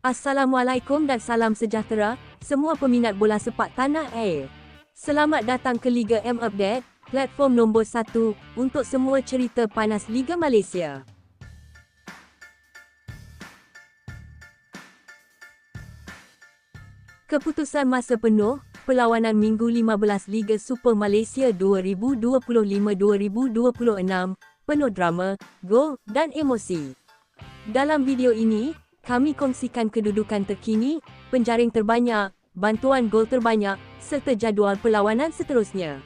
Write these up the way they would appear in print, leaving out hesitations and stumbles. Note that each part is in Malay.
Assalamualaikum dan salam sejahtera, semua peminat bola sepak tanah air. Selamat datang ke Liga M Update, platform nombor 1 untuk semua cerita panas Liga Malaysia. Keputusan masa penuh, perlawanan Minggu 15 Liga Super Malaysia 2025-2026, penuh drama, gol dan emosi. Dalam video ini, kami kongsikan kedudukan terkini, penjaring terbanyak, bantuan gol terbanyak, serta jadual perlawanan seterusnya.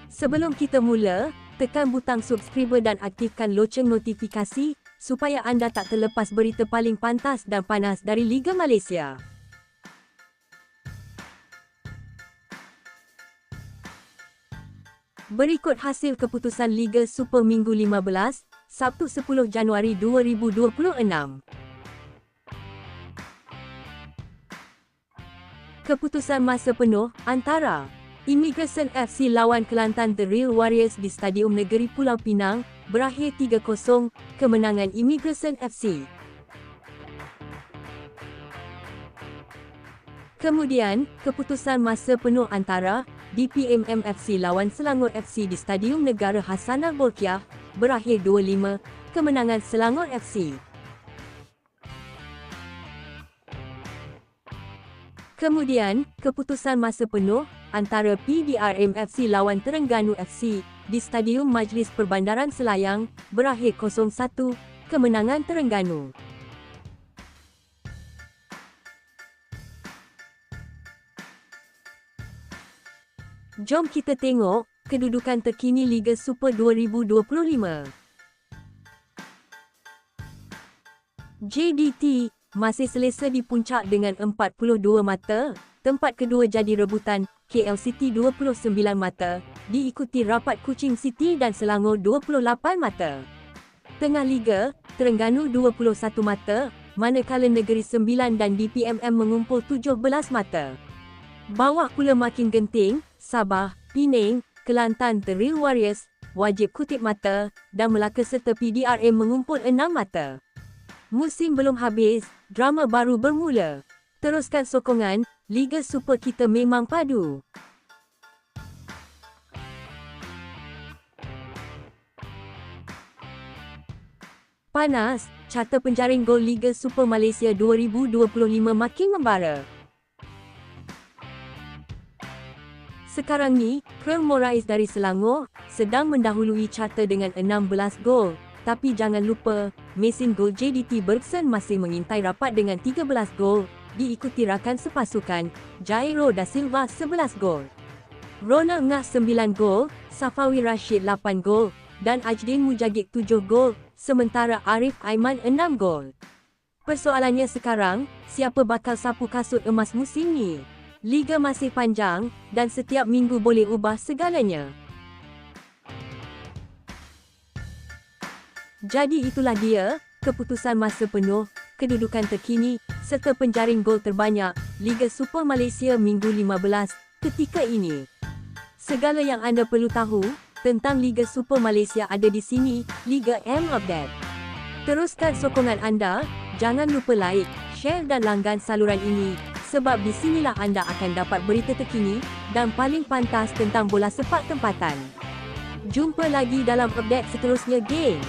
Sebelum kita mula, tekan butang subscribe dan aktifkan loceng notifikasi supaya anda tak terlepas berita paling pantas dan panas dari Liga Malaysia. Berikut hasil keputusan Liga Super Minggu 15, Sabtu 10 Januari 2026. Keputusan masa penuh antara Immigration FC lawan Kelantan The Real Warriors di Stadium Negeri Pulau Pinang berakhir 3-0, kemenangan Immigration FC. Kemudian, keputusan masa penuh antara DPMM FC lawan Selangor FC di Stadium Negara Hassanal Bolkiah berakhir 2-5, kemenangan Selangor FC. Kemudian, keputusan masa penuh antara PDRM FC lawan Terengganu FC di Stadium Majlis Perbandaran Selayang berakhir 0-1, kemenangan Terengganu. Jom kita tengok kedudukan terkini Liga Super 2025. JDT masih selesa di puncak dengan 42 mata, tempat kedua jadi rebutan KL City 29 mata, diikuti rapat Kuching City dan Selangor 28 mata. Tengah Liga, Terengganu 21 mata, manakala Negeri Sembilan dan DPMM mengumpul 17 mata. Bawah pula makin genting, Sabah, Penang, Kelantan The Real Warriors, Wajib kutip mata, dan Melaka serta PDRM mengumpul 6 mata. Musim belum habis, drama baru bermula. Teruskan sokongan, Liga Super kita memang padu. Panas, carta penjaring gol Liga Super Malaysia 2025 makin membara. Sekarang ni, Krl Morais dari Selangor sedang mendahului carta dengan 16 gol. Tapi jangan lupa, mesin gol JDT Bergson masih mengintai rapat dengan 13 gol, diikuti rakan sepasukan, Jairo da Silva 11 gol. Ronald Ngah 9 gol, Safawi Rashid 8 gol, dan Ajdin Mujagik 7 gol, sementara Arif Aiman 6 gol. Persoalannya sekarang, siapa bakal sapu kasut emas musim ni? Liga masih panjang, dan setiap minggu boleh ubah segalanya. Jadi itulah dia, keputusan masa penuh, kedudukan terkini, serta penjaring gol terbanyak, Liga Super Malaysia Minggu 15, ketika ini. Segala yang anda perlu tahu, tentang Liga Super Malaysia ada di sini, Liga M Update. Teruskan sokongan anda, jangan lupa like, share dan langgan saluran ini, sebab di sinilah anda akan dapat berita terkini, dan paling pantas tentang bola sepak tempatan. Jumpa lagi dalam update seterusnya, geng.